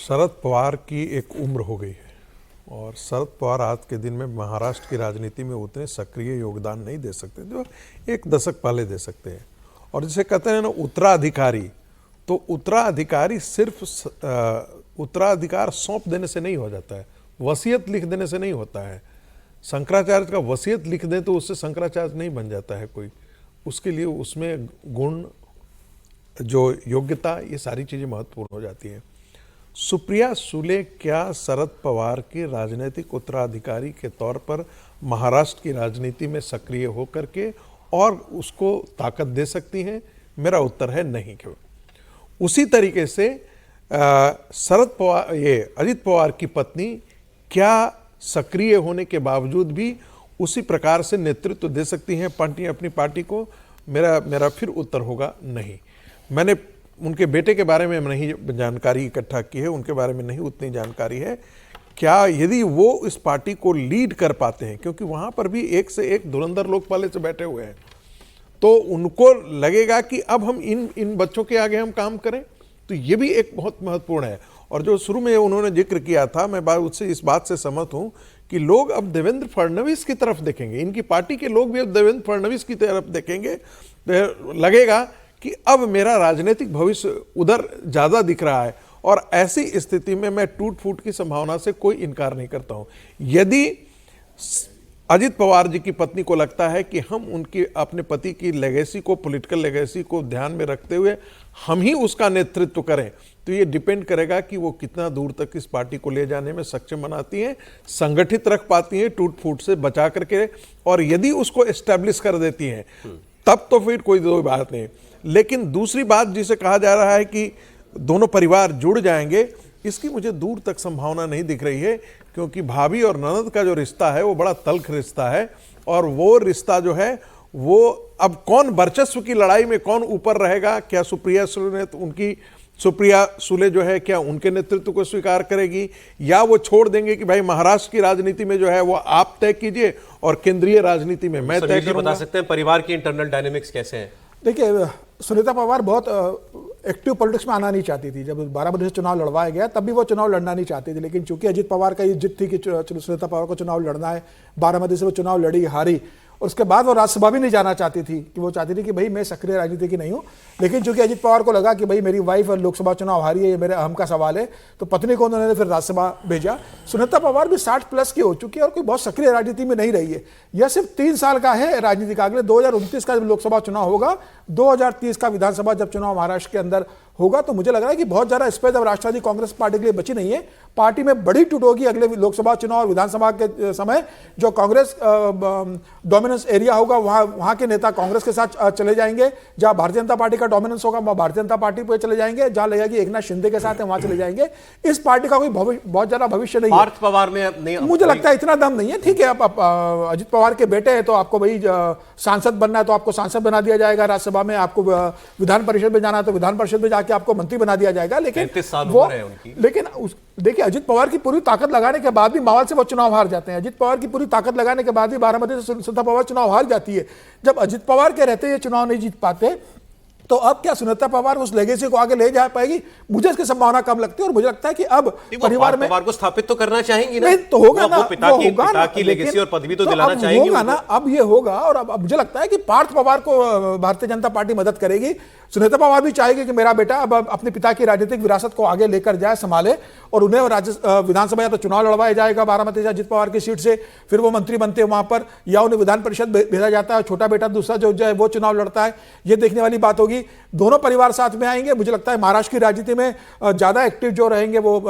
शरद पवार की एक उम्र हो गई है और शरद पवार आज के दिन में महाराष्ट्र की राजनीति में उतने सक्रिय योगदान नहीं दे सकते जो एक दशक पहले दे सकते हैं। और जिसे कहते हैं ना उत्तराधिकारी, तो उत्तराधिकारी सिर्फ उत्तराधिकार सौंप देने से नहीं हो जाता है, वसीयत लिख देने से नहीं होता है। शंकराचार्य का वसीयत लिख दें तो उससे शंकराचार्य नहीं बन जाता है कोई, उसके लिए उसमें गुण, जो योग्यता, ये सारी चीज़ें महत्वपूर्ण हो जाती हैं। सुप्रिया सुले क्या शरद पवार के राजनीतिक उत्तराधिकारी के तौर पर महाराष्ट्र की राजनीति में सक्रिय होकर के और उसको ताकत दे सकती हैं? मेरा उत्तर है नहीं। क्यों? उसी तरीके से शरद पवार, ये अजित पवार की पत्नी क्या सक्रिय होने के बावजूद भी उसी प्रकार से नेतृत्व दे सकती हैं पार्टी, अपनी पार्टी को? मेरा फिर उत्तर होगा नहीं। मैंने उनके बेटे के बारे में नहीं जानकारी इकट्ठा की है, उनके बारे में नहीं उतनी जानकारी है। क्या यदि वो इस पार्टी को लीड कर पाते हैं, क्योंकि वहाँ पर भी एक से एक धुरंधर लोग पहले से बैठे हुए हैं, तो उनको लगेगा कि अब हम इन बच्चों के आगे हम काम करें, तो ये भी एक बहुत महत्वपूर्ण है। और जो शुरू में उन्होंने जिक्र किया था, मैं उससे इस बात से सहमत हूँ कि लोग अब देवेंद्र फडणवीस की तरफ देखेंगे, इनकी पार्टी के लोग भी अब देवेंद्र फडणवीस की तरफ देखेंगे। तो लगेगा कि अब मेरा राजनीतिक भविष्य उधर ज़्यादा दिख रहा है। और ऐसी स्थिति में मैं टूट फूट की संभावना से कोई इनकार नहीं करता हूं। यदि अजित पवार जी की पत्नी को लगता है कि हम उनकी अपने पति की लेगेसी को, पॉलिटिकल लेगेसी को ध्यान में रखते हुए हम ही उसका नेतृत्व करें, तो ये डिपेंड करेगा कि वो कितना दूर तक इस पार्टी को ले जाने में सक्षम बनाती हैं, संगठित रख पाती हैं, टूट फूट से बचा करके। और यदि उसको एस्टेब्लिश कर देती हैं तब तो फिर कोई दो बात नहीं। लेकिन दूसरी बात जिसे कहा जा रहा है कि दोनों परिवार जुड़ जाएंगे, इसकी मुझे दूर तक संभावना नहीं दिख रही है, क्योंकि भाभी और ननद का जो रिश्ता है वो बड़ा तल्ख रिश्ता है। और वो रिश्ता जो है वो अब कौन वर्चस्व की लड़ाई में कौन ऊपर रहेगा, क्या सुप्रिया सुले, उनकी सुप्रिया सुले जो है क्या उनके नेतृत्व को स्वीकार करेगी, या वो छोड़ देंगे कि भाई महाराष्ट्र की राजनीति में जो है वो आप तय कीजिए और केंद्रीय राजनीति में मैं तय करूंगा। बता सकते हैं परिवार की इंटरनल डायनेमिक्स कैसे हैं? देखिए, सुनीता पवार बहुत एक्टिव पॉलिटिक्स में आना नहीं चाहती थी। जब बारामती से चुनाव लड़वाया गया तब भी वो चुनाव लड़ना नहीं चाहती थी, लेकिन चूंकि अजित पवार का ये जिद थी कि सुनीता पवार को चुनाव लड़ना है, बारामती से वो चुनाव लड़ी, हारी। और उसके बाद वो राज्यसभा भी नहीं जाना चाहती थी, कि वो चाहती थी कि भाई मैं सक्रिय राजनीति की नहीं हूँ। लेकिन चूंकि अजित पवार को लगा कि भाई मेरी वाइफ लोकसभा चुनाव हारी है, ये मेरे अहम का सवाल है, तो पत्नी को उन्होंने फिर राज्यसभा भेजा। सुनीता पवार भी 60+ की हो चुकी है और कोई बहुत सक्रिय राजनीति में नहीं रही है। यह सिर्फ 3 साल का है राजनीति का। अगले 2029 का जब लोकसभा चुनाव होगा, 2030 का विधानसभा जब चुनाव महाराष्ट्र के अंदर होगा, तो मुझे लग रहा है कि बहुत ज्यादा स्पेस अब राष्ट्रवादी कांग्रेस पार्टी के लिए बची नहीं है। पार्टी में बड़ी टूट होगी अगले लोकसभा चुनाव और विधानसभा के समय। जो कांग्रेस डोमिनेंस एरिया होगा वहां के नेता कांग्रेस के साथ चले जाएंगे, जहां भारतीय जनता पार्टी का डोमिनेंस होगा वहां भारतीय जनता पार्टी पे चले जाएंगे, जहां लगेगा कि एकनाथ शिंदे के साथ है वहां चले जाएंगे। इस पार्टी का कोई बहुत ज्यादा भविष्य नहीं है। पार्थ पवार में मुझे लगता है इतना दम नहीं है। ठीक है, आप अजित पवार के बेटे हैं तो आपको भाई सांसद बनना है तो आपको सांसद बना दिया जाएगा राज्यसभा में, आपको विधान परिषद में जाना है तो विधान परिषद में जाके आपको मंत्री बना दिया जाएगा। लेकिन देखिए, अजित पवार की पूरी ताकत लगाने के बाद भी मावल से वो चुनाव हार जाते हैं। अजित पवार की पूरी ताकत लगाने के बाद भी बारामती से सुनीता पवार चुनाव हार जाती है। जब अजित पवार के रहते ये चुनाव नहीं जीत पाते, तो अब क्या सुनीता पवार उस लेगेसी को आगे ले जा पाएगी? मुझे इसकी संभावना कम लगती है। और मुझे लगता है कि अब परिवार में पवार को स्थापित तो करना चाहेंगी ना, नहीं तो होगा ना, पिता की लेगेसी और पदवी तो दिलाना चाहेंगी होगा ना। अब ये होगा। और अब मुझे लगता है कि पार्थ पवार को भारतीय जनता पार्टी मदद करेगी। सुनीता पवार भी चाहेगी कि मेरा बेटा अब अपने पिता की राजनीतिक विरासत को आगे लेकर जाए, संभाले, और उन्हें विधानसभा या तो चुनाव लड़वाया जाएगा बारामती से अजित पवार की सीट से, फिर वो मंत्री बनते हैं वहां पर, या उन्हें विधान परिषद भेजा जाता है, छोटा बेटा दूसरा जो है वो चुनाव लड़ता है। ये देखने वाली बात होगी। दोनों परिवार साथ में आएंगे। मुझे लगता है महाराष्ट्र की राजनीति में ज्यादा एक्टिव जो रहेंगे वो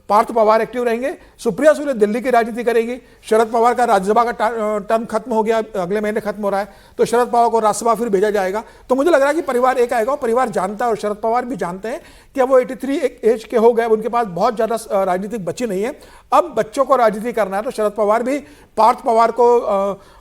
पार्थ पवार एक्टिव रहेंगे। सुप्रिया सुले दिल्ली की राजनीति करेगी। शरद पवार का राज्यसभा का टर्म खत्म हो गया, अगले महीने खत्म हो रहा है, तो शरद पवार को राज्यसभा फिर भेजा जाएगा। तो मुझे लग रहा है कि परिवार एक आएगा। परिवार जानता है और शरद पवार भी जानते हैं कि अब वो 83 एक एज के हो गए, उनके पास बहुत ज्यादा राजनीतिक बची नहीं है। अब बच्चों को राजनीति करना है, तो शरद पवार भी पार्थ पवार को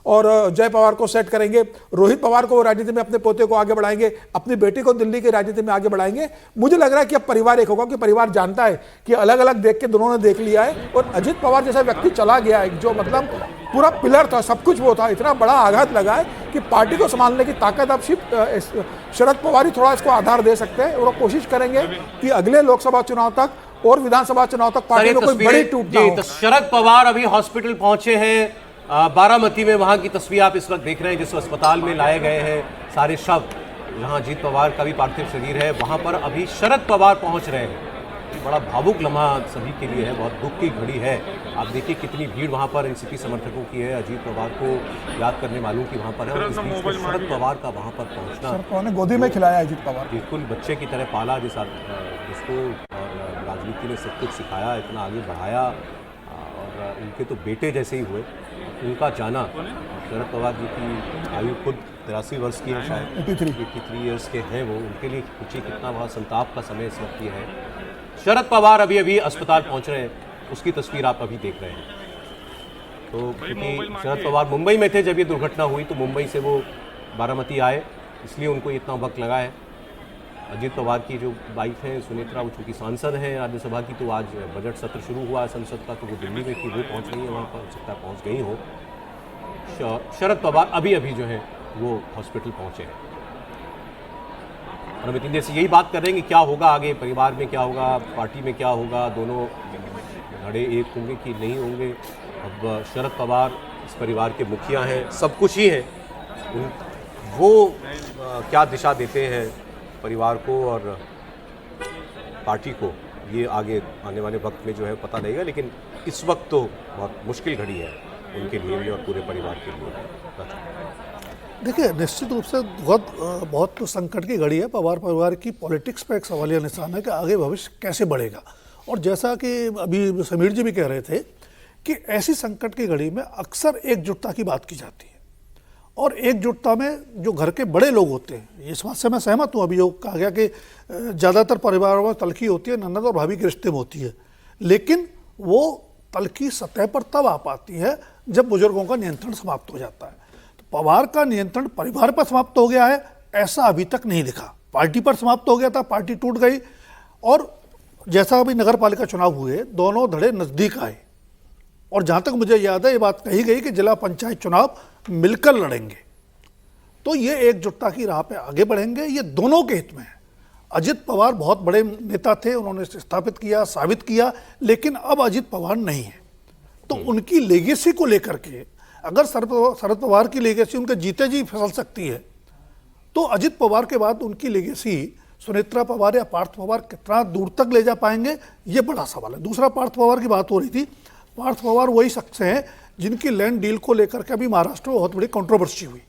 और जय पवार को सेट करेंगे। रोहित पवार को राजनीति में अपने पोते को आगे बढ़ाएंगे, अपनी बेटी को दिल्ली की राजनीति में आगे बढ़ाएंगे। मुझे लग रहा है कि अब परिवार एक होगा, कि परिवार जानता है कि अलग अलग देख के दोनों ने देख लिया है। और अजित पवार जैसा व्यक्ति चला गया है, जो मतलब पूरा पिलर था, सब कुछ वो था, इतना बड़ा आघात लगा है कि पार्टी को संभालने की ताकत अब सिर्फ शरद पवार ही थोड़ा इसको आधार दे सकते हैं। और वो कोशिश करेंगे कि अगले लोकसभा चुनाव तक और विधानसभा चुनाव तक सर, पार्टी ये में कोई बड़ी तस्वीरें टूट ना जी, हो। तो शरद पवार अभी हॉस्पिटल पहुंचे हैं बारामती में। वहां की तस्वीर आप इस वक्त देख रहे हैं, जिस अस्पताल में लाए गए हैं सारे शव, जहां अजीत पवार का भी पार्थिव शरीर है, वहां पर अभी शरद पवार पहुंच रहे हैं। ये बड़ा भावुक लम्हा सभी के लिए है, बहुत दुख की घड़ी है। आप देखिए कितनी भीड़ वहां पर एनसीपी समर्थकों की है, अजीत पवार को याद करने वालों की वहां पर है, और इस बीच में शरद पवार का वहां पर पहुंचना, सर कौन ने गोदी में खिलाया अजीत पवार? बिल्कुल बच्चे की तरह पाला जिसको, और राजनीति में सब कुछ सिखाया, इतना आगे बढ़ाया, और उनके तो बेटे जैसे ही हुए। उनका जाना, शरद पवार जी की आयु खुद 83 वर्ष की है, शायद 83 ईयर्स के हैं वो, उनके लिए पूछिए कितना बड़ा संताप का समय इस वक्त ये है। शरद पवार अभी अभी अस्पताल पहुंच रहे हैं, उसकी तस्वीर आप अभी देख रहे हैं। तो क्योंकि शरद पवार मुंबई में थे जब ये दुर्घटना हुई, तो मुंबई से वो बारामती आए, इसलिए उनको इतना वक्त लगा है। अजीत पवार की जो वाइफ हैं सुनेत्रा, वो चूँकि सांसद हैं राज्यसभा की, तो आज बजट सत्र शुरू हुआ है संसद का, तो वो दिल्ली में थी, वो पहुंच रही है वहाँ पर, हो सकता है पहुँच गई हो। शरद पवार अभी अभी जो है वो हॉस्पिटल पहुँचे हैं, और हम इतनी देर से यही बात कर रहे हैं कि क्या होगा आगे, परिवार में क्या होगा, पार्टी में क्या होगा, दोनों धड़े एक होंगे कि नहीं होंगे। अब शरद पवार इस परिवार के मुखिया हैं, सब कुछ ही हैं, वो क्या दिशा देते हैं परिवार को और पार्टी को, ये आगे आने वाले वक्त में जो है पता लगेगा। लेकिन इस वक्त तो बहुत मुश्किल घड़ी है उनके लिए भी और पूरे परिवार के लिए। देखिए, निश्चित रूप से बहुत संकट की घड़ी है। पवार परिवार की पॉलिटिक्स पर एक सवालिया निशान है कि आगे भविष्य कैसे बढ़ेगा। और जैसा कि अभी समीर जी भी कह रहे थे कि ऐसी संकट की घड़ी में अक्सर एकजुटता की बात की जाती है, और एकजुटता में जो घर के बड़े लोग होते हैं, इस बात से मैं सहमत हूँ। अभी जो कहा गया कि ज़्यादातर परिवारों में तलखी होती है ननद और भाभी के रिश्ते में होती है, लेकिन वो तलखी सतह पर तब आ पाती है जब बुजुर्गों का नियंत्रण समाप्त हो जाता है। तो पवार का नियंत्रण परिवार पर समाप्त हो गया है, ऐसा अभी तक नहीं दिखा। पार्टी पर समाप्त हो गया था, पार्टी टूट गई, और जैसा अभी नगर पालिका चुनाव हुए, दोनों धड़े नज़दीक आए, और जहाँ तक मुझे याद है ये बात कही गई कि जिला पंचायत चुनाव मिलकर लड़ेंगे। तो ये एकजुटता की राह पे आगे बढ़ेंगे, ये दोनों के हित में है। अजित पवार बहुत बड़े नेता थे, उन्होंने स्थापित किया, साबित किया, लेकिन अब अजित पवार नहीं है। तो उनकी लेगेसी को लेकर के अगर शरद पवार की लेगेसी उनके जीते जी फिसल सकती है, तो अजित पवार के बाद उनकी लेगेसी सुनेत्रा पवार या पार्थ पवार कितना दूर तक ले जा पाएंगे, ये बड़ा सवाल है। दूसरा, पार्थ पवार की बात हो रही थी। पार्थ पवार वही शख्स हैं जिनकी लैंड डील को लेकर के अभी महाराष्ट्र में बहुत बड़ी कंट्रोवर्सी हुई।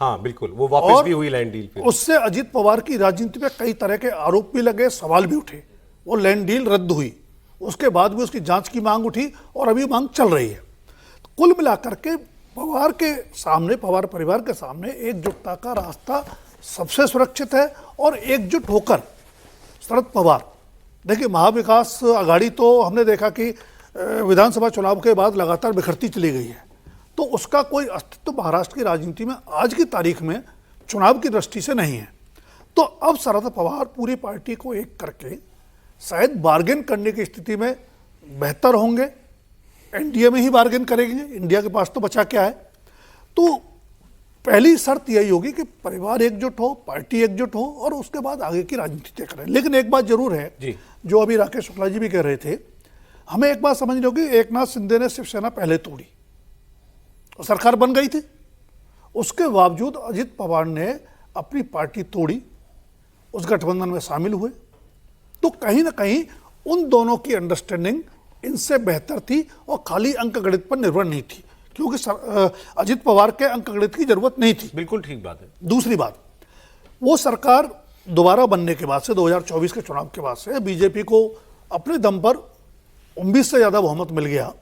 हाँ बिल्कुल, वो वापस भी हुई लैंड डील पे। उससे अजित पवार की राजनीति पे कई तरह के आरोप भी लगे, सवाल भी उठे। वो लैंड डील रद्द हुई, उसके बाद भी उसकी जांच की मांग उठी, और अभी मांग चल रही है। तो कुल मिलाकर के पवार के सामने, पवार परिवार के सामने एकजुटता का रास्ता सबसे सुरक्षित है, और एकजुट होकर शरद पवार, देखिए महाविकास आघाड़ी तो हमने देखा कि विधानसभा चुनाव के बाद लगातार बिखरती चली गई है, तो उसका कोई अस्तित्व महाराष्ट्र की राजनीति में आज की तारीख में चुनाव की दृष्टि से नहीं है। तो अब शरद पवार पूरी पार्टी को एक करके शायद बार्गेन करने की स्थिति में बेहतर होंगे। एनडीए में ही बार्गेन करेंगे, इंडिया के पास तो बचा क्या है। तो पहली शर्त यही होगी कि परिवार एकजुट हो, पार्टी एकजुट हो, और उसके बाद आगे की राजनीति तय करें। लेकिन एक बात जरूर है जी, जो अभी राकेश शुक्ला जी भी कह रहे थे, हमें एक बात समझनी होगी, एकनाथ शिंदे ने शिवसेना पहले तोड़ी और सरकार बन गई थी, उसके बावजूद अजित पवार ने अपनी पार्टी तोड़ी, उस गठबंधन में शामिल हुए। तो कहीं ना कहीं उन दोनों की अंडरस्टैंडिंग इनसे बेहतर थी, और खाली अंकगणित पर निर्भर नहीं थी, क्योंकि अजित पवार के अंकगणित की जरूरत नहीं थी। बिल्कुल ठीक बात है। दूसरी बात, वो सरकार दोबारा बनने के बाद से, 2024 के चुनाव के बाद से, बीजेपी को अपने दम पर 19 से ज्यादा बहुमत मिल गया।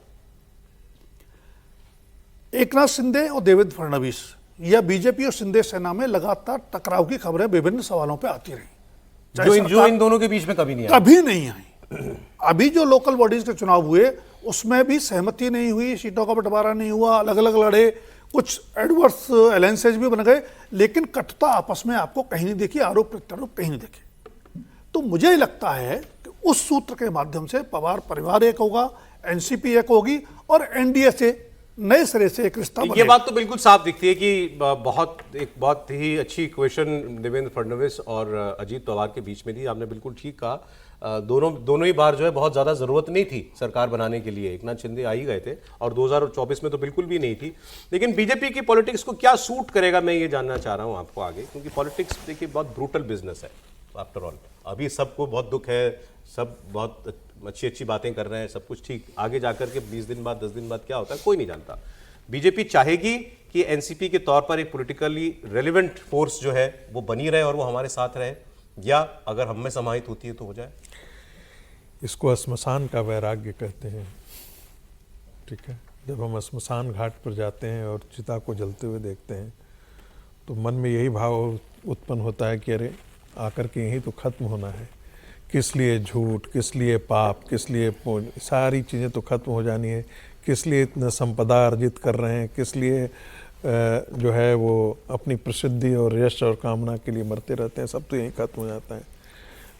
एकनाथ शिंदे और देवेंद्र फडणवीस या बीजेपी और शिंदे सेना में लगातार टकराव की खबरें विभिन्न सवालों पे आती रही, जो इन दोनों के बीच में कभी नहीं आई। कभी नहीं आई। अभी जो लोकल बॉडीज के चुनाव हुए उसमें भी सहमति नहीं हुई, सीटों का बंटवारा नहीं हुआ, अलग अलग लड़े, कुछ एडवर्स अलायंसेज भी बन गए, लेकिन कटुता आपस में आपको कहीं नहीं देखी, आरोप प्रत्यारोप कहीं नहीं देखे। तो मुझे लगता है कि उस सूत्र के माध्यम से पवार परिवार एक होगा, एनसीपी एक होगी, और एनडीए से नए सिरे से एक रिश्ता बनेगा। ये बात तो बिल्कुल साफ दिखती है कि एक बहुत ही अच्छी इक्वेशन देवेंद्र फडणवीस और अजीत पवार के बीच में थी। आपने बिल्कुल ठीक कहा। दोनों ही बार जो है बहुत ज़्यादा ज़रूरत नहीं थी सरकार बनाने के लिए, एकनाथ शिंदे आ ही गए थे, और 2024 में तो बिल्कुल भी नहीं थी। लेकिन बीजेपी की पॉलिटिक्स को क्या सूट करेगा, मैं ये जानना चाह रहा हूँ आपको आगे, क्योंकि पॉलिटिक्स देखिए बहुत ब्रूटल बिजनेस है आफ्टर ऑल। अभी सबको बहुत दुख है, सब बहुत अच्छी अच्छी बातें कर रहे हैं, सब कुछ ठीक, आगे जाकर के 20 दिन बाद 10 दिन बाद क्या होता है कोई नहीं जानता। बीजेपी चाहेगी कि एनसीपी के तौर पर एक पॉलिटिकली रेलिवेंट फोर्स जो है वो बनी रहे और वो हमारे साथ रहे, या अगर हम में समाहित होती है तो हो जाए। इसको श्मशान का वैराग्य कहते हैं, ठीक है। जब हम श्मशान घाट पर जाते हैं और चिता को जलते हुए देखते हैं तो मन में यही भाव उत्पन्न होता है कि अरे आकर के यहीं तो खत्म होना है, किस लिए झूठ, किस लिए पाप, किस लिए पुण्य, सारी चीज़ें तो खत्म हो जानी है। किस लिए इतना संपदा अर्जित कर रहे हैं, किस लिए जो है वो अपनी प्रसिद्धि और यश और कामना के लिए मरते रहते हैं, सब तो यहीं खत्म हो जाता है।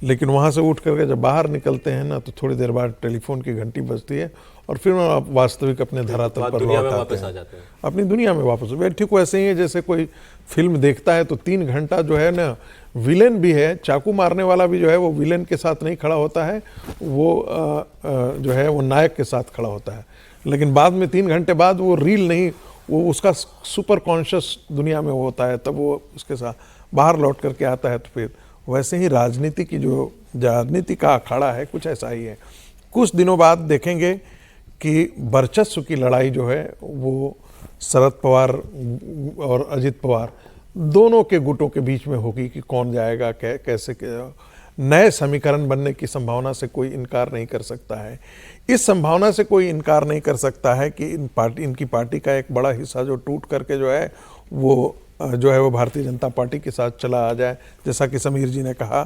लेकिन वहाँ से उठ करके जब बाहर निकलते हैं ना तो थोड़ी देर बाद टेलीफोन की घंटी बजती है और फिर आप वास्तविक अपने धरातल पर लौट आते हैं, अपनी दुनिया में वापस। वे ठीक वैसे ही है जैसे कोई फिल्म देखता है तो 3 घंटा जो है ना विलेन भी है, चाकू मारने वाला भी जो है वो विलेन के साथ नहीं खड़ा होता है, वो जो है वो नायक के साथ खड़ा होता है। लेकिन बाद में 3 घंटे बाद वो रील नहीं, वो उसका सुपर कॉन्शियस दुनिया में होता है, तब वो उसके साथ बाहर लौट करके आता है। तो फिर वैसे ही राजनीति की जो राजनीति का अखाड़ा है कुछ ऐसा ही है। कुछ दिनों बाद देखेंगे कि वर्चस्व की लड़ाई जो है वो शरद पवार और अजित पवार दोनों के गुटों के बीच में होगी कि कौन जाएगा, कैसे नए समीकरण बनने की संभावना से कोई इनकार नहीं कर सकता है। इस संभावना से कोई इनकार नहीं कर सकता है कि इनकी पार्टी का एक बड़ा हिस्सा जो टूट करके जो है वो भारतीय जनता पार्टी के साथ चला आ जाए। जैसा कि समीर जी ने कहा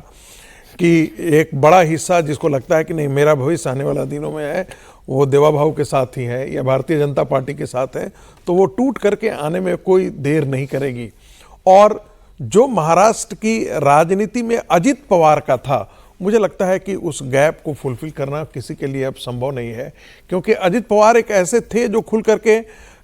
कि एक बड़ा हिस्सा जिसको लगता है कि नहीं मेरा भविष्य आने वाला दिनों में है वो देवा भाव के साथ ही है या भारतीय जनता पार्टी के साथ है, तो वो टूट करके आने में कोई देर नहीं करेगी। और जो महाराष्ट्र की राजनीति में अजित पवार का था, मुझे लगता है कि उस गैप को फुलफिल करना किसी के लिए अब संभव नहीं है, क्योंकि अजित पवार एक ऐसे थे जो खुल करके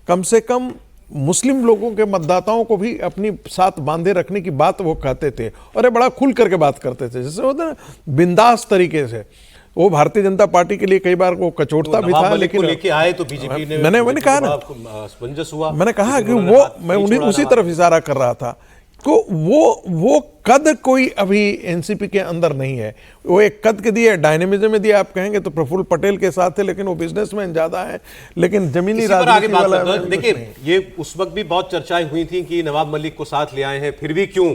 कम से कम मुस्लिम लोगों के मतदाताओं को भी अपनी साथ बांधे रखने की बात वो कहते थे और ये बड़ा खुल करके बात करते थे, जैसे होता है ना बिंदास तरीके से। वो भारतीय जनता पार्टी के लिए कई बार वो कचोटता भी था, लेकिन लेके आए तो बीजेपी ने मैंने कहा ना, हुआ, मैंने कहा कि वो मैं उसी तरफ इशारा कर रहा था। तो वो कद कोई अभी एनसीपी के अंदर नहीं है। वो एक कद के दिए, डायनेमिज्म में दिए आप कहेंगे तो प्रफुल्ल पटेल के साथ है, लेकिन वो बिजनेसमैन ज्यादा है, लेकिन जमीनी राजनीति वाला देखिए ये उस वक्त भी बहुत चर्चाएं हुई थी कि नवाब मलिक को साथ ले आए हैं, फिर भी क्यों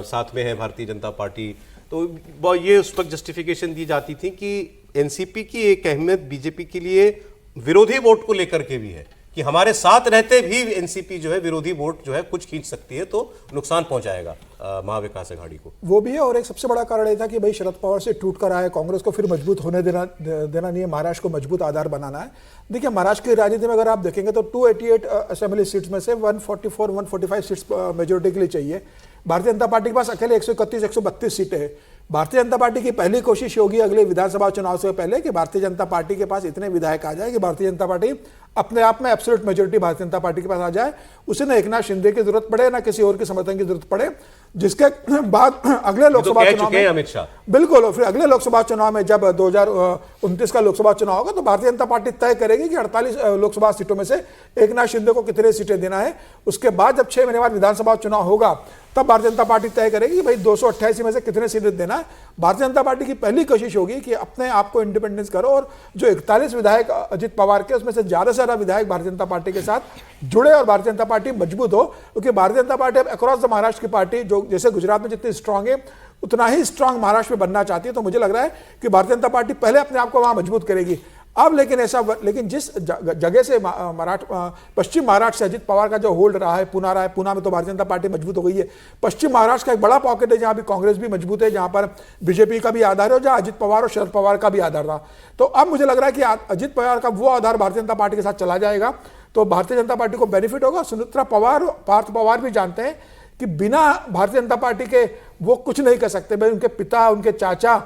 साथ में है भारतीय जनता पार्टी। तो ये उस वक्त जस्टिफिकेशन दी जाती थी कि एनसीपी की एक अहमियत बीजेपी के लिए विरोधी वोट को लेकर के भी है कि हमारे साथ रहते भी एनसीपी जो है विरोधी वोट जो है कुछ खींच सकती है, तो नुकसान पहुंचाएगा महाविकास अघाड़ी को। वो भी है, और एक सबसे बड़ा कारण ये था कि भाई शरद पवार से टूट कर आए, कांग्रेस को फिर मजबूत होने देना नहीं है, महाराष्ट्र को मजबूत आधार बनाना है। देखिए महाराष्ट्र की राजनीति में अगर आप देखेंगे तो 288 असेंबली सीट्स में से 145 सीट्स मेजोरिटी के लिए चाहिए। भारतीय जनता पार्टी के पास अकेले 131-132 सीटें हैं। भारतीय जनता पार्टी की पहली कोशिश होगी अगले विधानसभा चुनाव से पहले कि भारतीय जनता पार्टी के पास इतने विधायक आ जाए कि भारतीय जनता पार्टी अपने आप में absolute majority Bharatiya Janata party के पास आ जाए। उसे ना एकनाथ शिंदे की जरूरत पड़े ना किसी और के समर्थन की जरूरत पड़े, जिसके बाद अगले लोकसभा चुनाव में अमित शाह बिल्कुल, और फिर अगले लोकसभा चुनाव में जब 2029 का लोकसभा चुनाव होगा तो भारतीय जनता पार्टी तय करेगी कि 48 लोकसभा सीटों में से एकनाथ शिंदे को कितने सीटें देना है। उसके बाद जब 6 महीने बाद विधानसभा चुनाव होगा तब भारतीय जनता पार्टी तय करेगी कि भाई 288 में से कितने सीटें देना है। भारतीय जनता पार्टी की पहली कोशिश होगी कि अपने आप को इंडिपेंडेंस करो, और जो 41 विधायक अजित पवार के उसमें से ज्यादा से ज्यादा विधायक भारतीय जनता पार्टी के साथ जुड़े और भारतीय जनता पार्टी मजबूत हो, क्योंकि भारतीय जनता पार्टी अब अक्रॉस द महाराष्ट्र की पार्टी जो जैसे गुजरात में जितनी स्ट्रांग है उतना ही स्ट्रांग महाराष्ट्र में बनना चाहती है। तो मुझे लग रहा है कि भारतीय जनता पार्टी पहले अपने आप को वहां मजबूत करेगी। अब लेकिन जिस जगह से पश्चिम महाराष्ट्र से अजित पवार का जो होल्ड रहा है, पुणे में तो भारतीय जनता पार्टी मजबूत हो गई है। पश्चिम महाराष्ट्र का एक बड़ा पॉकेट है जहां भी कांग्रेस भी मजबूत है, जहां पर बीजेपी का भी आधार है और जहां अजित पवार और शरद पवार का भी आधार था। तो अब मुझे लग रहा है कि अजित पवार का वो आधार भारतीय जनता पार्टी के साथ चला जाएगा, तो भारतीय जनता पार्टी को बेनिफिट होगा। सुमित्रा पवार, पार्थ पवार भी जानते हैं कि बिना भारतीय जनता पार्टी के वो कुछ नहीं कर सकते। भाई उनके पिता, उनके चाचा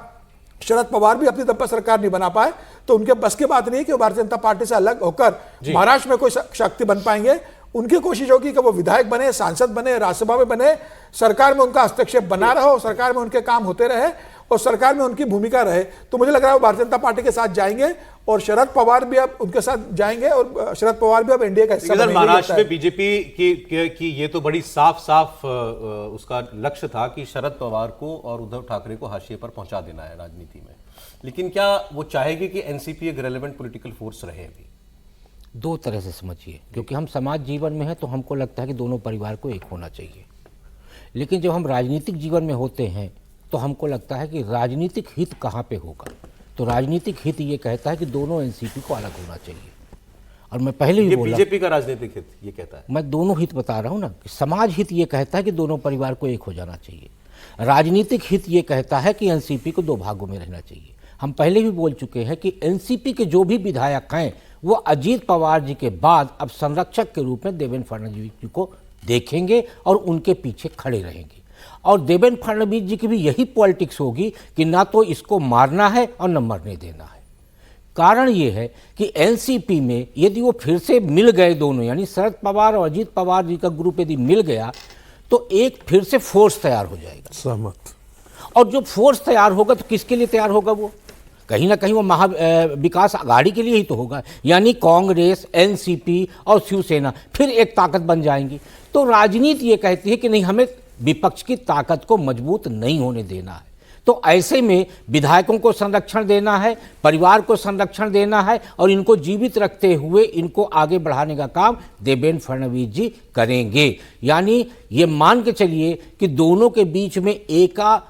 शरद पवार भी अपनी दम पर सरकार नहीं बना पाए, तो उनके बस की बात नहीं कि वो भारतीय जनता पार्टी से अलग होकर महाराष्ट्र में कोई शक्ति बन पाएंगे। उनकी कोशिश होगी कि वो विधायक बने, सांसद बने, राज्यसभा में बने, सरकार में उनका हस्तक्षेप बना रहो, सरकार में उनके काम होते रहे और सरकार में उनकी भूमिका रहे, तो मुझे लग रहा है वो भारतीय जनता पार्टी के साथ जाएंगे और शरद पवार भी अब उनके साथ जाएंगे और शरद पवार भी अब एनडीए का हिस्सा बनेंगे। महाराष्ट्र में बीजेपी की ये तो बड़ी साफ उसका लक्ष्य था कि शरद पवार को और उद्धव ठाकरे को हाशिए पर पहुंचा देना है राजनीति में, लेकिन क्या वो चाहेगी कि एनसीपी एक रेलेवेंट पॉलिटिकल फोर्स रहे? अभी दो तरह से समझिए, क्योंकि हम समाज जीवन में हैं तो हमको लगता है कि दोनों परिवार को एक होना चाहिए, लेकिन जब हम राजनीतिक जीवन में होते हैं तो हमको लगता है कि राजनीतिक हित कहाँ पे होगा। तो राजनीतिक हित ये कहता है कि दोनों एनसीपी को अलग होना चाहिए। और मैं पहले ही बोला, बीजेपी का राजनीतिक हित ये कहता है, मैं दोनों हित बता रहा हूँ ना, कि समाज हित ये कहता है कि दोनों परिवार को एक हो जाना चाहिए, राजनीतिक हित ये कहता है कि एनसीपी को दो भागों में रहना चाहिए। हम पहले भी बोल चुके हैं कि एनसीपी के जो भी विधायक हैं वो अजीत पवार जी के बाद अब संरक्षक के रूप में देवेंद्र फडणवीस जी को देखेंगे और उनके पीछे खड़े रहेंगे। और देवेंद्र फडणवीस जी की भी यही पॉलिटिक्स होगी कि ना तो इसको मारना है और न मरने देना है। कारण ये है कि एनसीपी में यदि वो फिर से मिल गए दोनों, यानी शरद पवार और अजीत पवार जी का ग्रुप यदि मिल गया तो एक फिर से फोर्स तैयार हो जाएगा। सहमत। और जो फोर्स तैयार होगा तो किसके लिए तैयार होगा? वो कहीं ना कहीं वो महा विकास आघाड़ी के लिए ही तो होगा, यानी कांग्रेस, एनसीपी और शिवसेना फिर एक ताकत बन जाएंगी। तो राजनीति ये कहती है कि नहीं, हमें विपक्ष की ताकत को मजबूत नहीं होने देना है। तो ऐसे में विधायकों को संरक्षण देना है, परिवार को संरक्षण देना है और इनको जीवित रखते हुए इनको आगे बढ़ाने का काम देवेंद्र फडणवीस जी करेंगे। यानी ये मान के चलिए कि दोनों के बीच में एका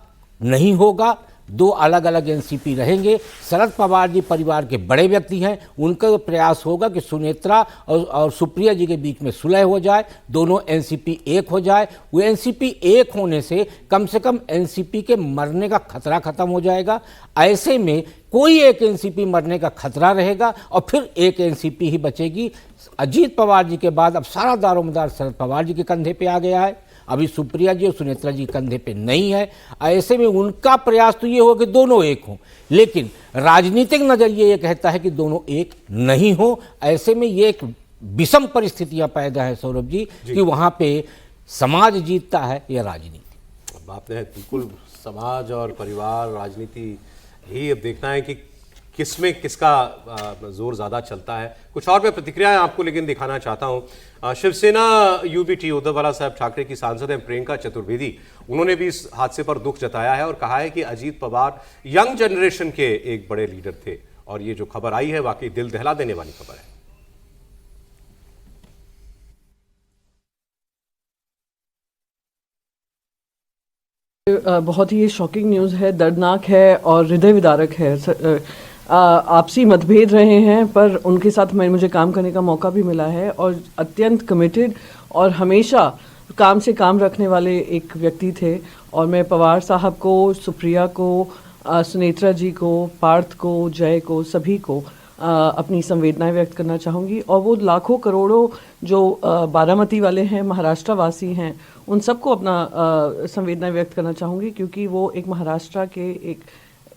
नहीं होगा, दो अलग अलग एनसीपी रहेंगे। शरद पवार जी परिवार के बड़े व्यक्ति हैं, उनका प्रयास होगा कि सुनेत्रा और सुप्रिया जी के बीच में सुलह हो जाए, दोनों एनसीपी एक हो जाए। वो एनसीपी एक होने से कम एनसीपी के मरने का खतरा खत्म हो जाएगा। ऐसे में कोई एक एनसीपी मरने का खतरा रहेगा और फिर एक एनसीपी ही बचेगी। अजीत पवार जी के बाद अब सारा दारोमदार शरद पवार जी के कंधे पे आ गया है, अभी सुप्रिया जी और सुनेत्रा जी कंधे पे नहीं है। ऐसे में उनका प्रयास तो ये हो कि दोनों एक हों, लेकिन राजनीतिक नजरिए ये कहता है कि दोनों एक नहीं हो। ऐसे में ये एक विषम परिस्थितियां पैदा है सौरभ जी कि वहां पे समाज जीतता है या राजनीति। अब आपने बिल्कुल समाज और परिवार राजनीति ही अब देखना है कि किसमें किसका जोर ज्यादा चलता है। कुछ और मैं प्रतिक्रियाएं आपको लेकिन दिखाना चाहता हूं। शिवसेना यूबीटी उद्धव बाला साहब ठाकरे की सांसद हैं प्रियंका चतुर्वेदी, उन्होंने भी इस हादसे पर दुख जताया है और कहा है कि अजीत पवार यंग जनरेशन के एक बड़े लीडर थे और ये जो खबर आई है वाकई दिल दहला देने वाली खबर है। बहुत ही शॉकिंग न्यूज़ है, दर्दनाक है और हृदय विदारक है। आपसी मतभेद रहे हैं पर उनके साथ मुझे काम करने का मौका भी मिला है और अत्यंत कमिटेड और हमेशा काम से काम रखने वाले एक व्यक्ति थे। और मैं पवार साहब को, सुप्रिया को, सुनेत्रा जी को, पार्थ को, जय को, सभी को अपनी संवेदनाएं व्यक्त करना चाहूँगी। और वो लाखों करोड़ों जो बारामती वाले हैं, महाराष्ट्र वासी हैं, उन सबको अपना संवेदनाएं व्यक्त करना चाहूँगी, क्योंकि वो एक महाराष्ट्र के एक,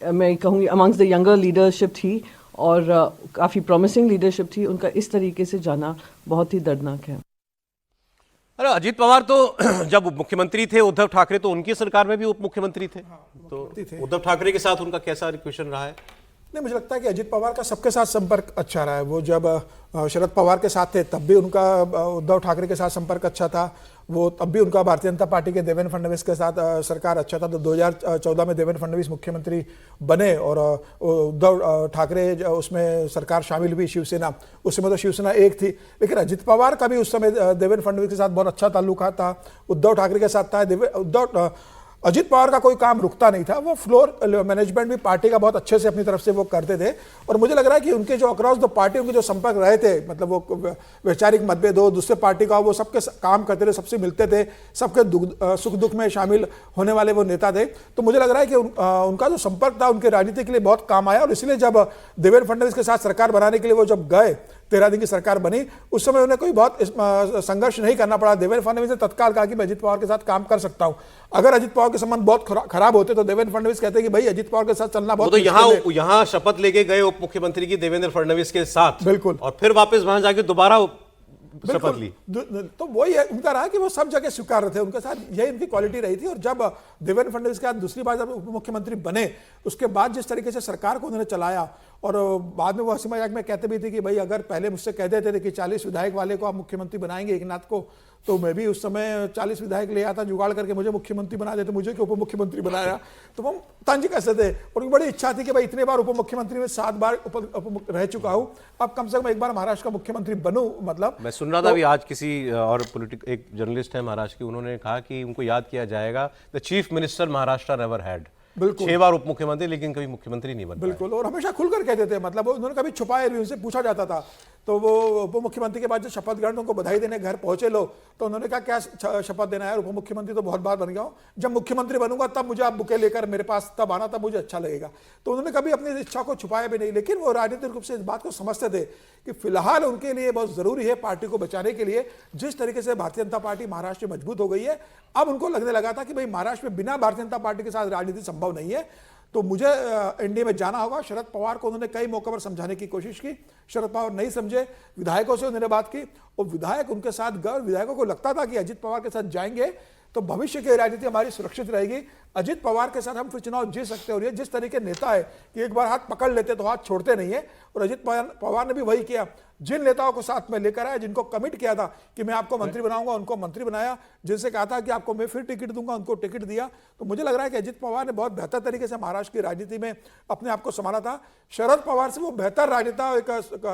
मैं कहूँगी अमंग्स द यंगर लीडरशिप थी और काफ़ी प्रॉमिसिंग लीडरशिप थी। उनका इस तरीके से जाना बहुत ही दर्दनाक है। अरे अजीत पवार तो जब मुख्यमंत्री थे, उद्धव ठाकरे तो उनकी सरकार में भी उप मुख्यमंत्री थे, तो उद्धव ठाकरे के साथ उनका कैसा रिलेशन रहा है? नहीं, मुझे लगता है कि अजीत पवार का सबके साथ संपर्क अच्छा रहा है। वो जब शरद पवार के साथ थे तब भी उनका उद्धव ठाकरे के साथ संपर्क अच्छा था, वो तब भी उनका भारतीय जनता पार्टी के देवेंद्र फडणवीस के साथ सरकार अच्छा था। तो 2014 में देवेंद्र फडणवीस मुख्यमंत्री बने और उद्धव ठाकरे उसमें सरकार शामिल हुई, शिवसेना, उस समय तो शिवसेना एक थी। लेकिन अजीत पवार का भी उस समय देवेंद्र फडणवीस के साथ बहुत अच्छा ताल्लुक था, उद्धव ठाकरे के साथ था। अजीत पवार का कोई काम रुकता नहीं था, वो फ्लोर मैनेजमेंट भी पार्टी का बहुत अच्छे से अपनी तरफ से वो करते थे। और मुझे लग रहा है कि उनके जो अक्रॉस द पार्टी उनके जो संपर्क रहे थे, मतलब वो वैचारिक मतभेद हो, दूसरे पार्टी का, वो सबके काम करते थे, सबसे मिलते थे, सबके सुख दुख में शामिल होने वाले वो नेता थे। तो मुझे लग रहा है कि उनका जो संपर्क था उनके राजनीति के लिए बहुत काम आया। और इसलिए जब देवेंद्र फडणवीस के साथ सरकार बनाने के लिए वो जब गए, 13 दिन की सरकार बनी, उस समय उन्हें कोई बहुत संघर्ष नहीं करना पड़ा। देवेंद्र फडणवीस ने तत्काल कहा कि मैं अजीत पवार के साथ काम कर सकता हूं। अगर अजीत पवार के संबंध बहुत खराब होते तो देवेंद्र फडणवीस कहते कि भाई अजीत पवार के साथ चलना बहुत, तो यहाँ शपथ लेके गए उप मुख्यमंत्री की देवेंद्र फडणवीस के साथ, बिल्कुल, और फिर वापस वहां जाके दोबारा शपथ ली। तो वही है उनका रहा कि वो सब जगह स्वीकार थे, उनके साथ यही उनकी क्वालिटी रही थी। और जब देवेंद्र फडणवीस के बाद दूसरी बार जब उप मुख्यमंत्री बने, उसके बाद जिस तरीके से सरकार को उन्होंने चलाया, और बाद में वो हंसी मजाक में कहते भी थे कि भाई अगर पहले मुझसे कह देते थे कि 40 विधायक वाले को आप मुख्यमंत्री बनाएंगे एक नाथ को, तो मैं भी उस समय 40 विधायक ले आता जुगाड़ करके मुझे मुख्यमंत्री बना देते, मुझे क्यों उप मुख्यमंत्री बनाया। तो हम तांजी कैसे थे, और उनकी बड़ी इच्छा थी कि भाई इतने बार उप मुख्यमंत्री में 7 बार उप रह चुका हूं, अब कम से कम एक बार महाराष्ट्र का मुख्यमंत्री बनूं। मतलब मैं सुन रहा था अभी आज किसी और एक जर्नलिस्ट है महाराष्ट्र की, उन्होंने कहा कि उनको याद किया जाएगा the chief minister Maharashtra ever had. बिल्कुल 6 बार उप मुख्यमंत्री, लेकिन कभी मुख्यमंत्री नहीं बन पाए। बिल्कुल, और हमेशा खुलकर कहते थे, मतलब उन्होंने कभी छुपाया नहीं, उनसे पूछा जाता था। तो वो उप मुख्यमंत्री के बाद जब शपथ ग्रहण उनको बधाई देने घर पहुंचे लोग, तो उन्होंने कहा क्या शपथ देना है, उप मुख्यमंत्री तो बहुत बार बन गया हूं, जब मुख्यमंत्री बनूंगा तब मुझे आप बुके लेकर मेरे पास तब आना, तब मुझे अच्छा लगेगा। तो उन्होंने कभी अपनी इच्छा को छुपाया भी नहीं, लेकिन वो राजनीतिक रूप से इस बात को समझते थे कि फिलहाल उनके लिए बहुत जरूरी है पार्टी को बचाने के लिए। जिस तरीके से भारतीय जनता पार्टी महाराष्ट्र में मजबूत हो गई है, अब उनको लगने लगा था कि भाई महाराष्ट्र में बिना भारतीय जनता पार्टी के साथ राजनीति संभव नहीं है, तो मुझे एनडीए में जाना होगा। शरद पवार को उन्होंने कई मौकों पर समझाने की कोशिश की, शरद पवार नहीं समझे। विधायकों से उन्होंने बात की और विधायक उनके साथ गए, विधायकों को लगता था कि अजित पवार के साथ जाएंगे तो भविष्य की राजनीति हमारी सुरक्षित रहेगी, अजित पवार के साथ हम फिर चुनाव जीत सकते हैं। और ये जिस तरीके नेता है कि एक बार हाथ पकड़ लेते तो हाथ छोड़ते नहीं है, और अजित पवार ने भी वही किया। जिन नेताओं को साथ में लेकर आया, जिनको कमिट किया था कि मैं आपको मंत्री बनाऊंगा, उनको मंत्री बनाया, जिनसे कहा था कि आपको मैं फिर टिकट दूंगा, उनको टिकट दिया। तो मुझे लग रहा है कि अजित पवार ने बहुत बेहतर तरीके से महाराष्ट्र की राजनीति में अपने आप को संभाला था। शरद पवार से वो बेहतर राजनेता, एक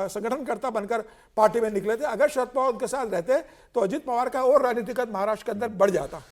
संगठनकर्ता बनकर पार्टी में निकले थे। अगर शरद पवार उनके साथ रहते तो अजित पवार का और राजनीतिक महाराष्ट्र के अंदर बढ़ जाता।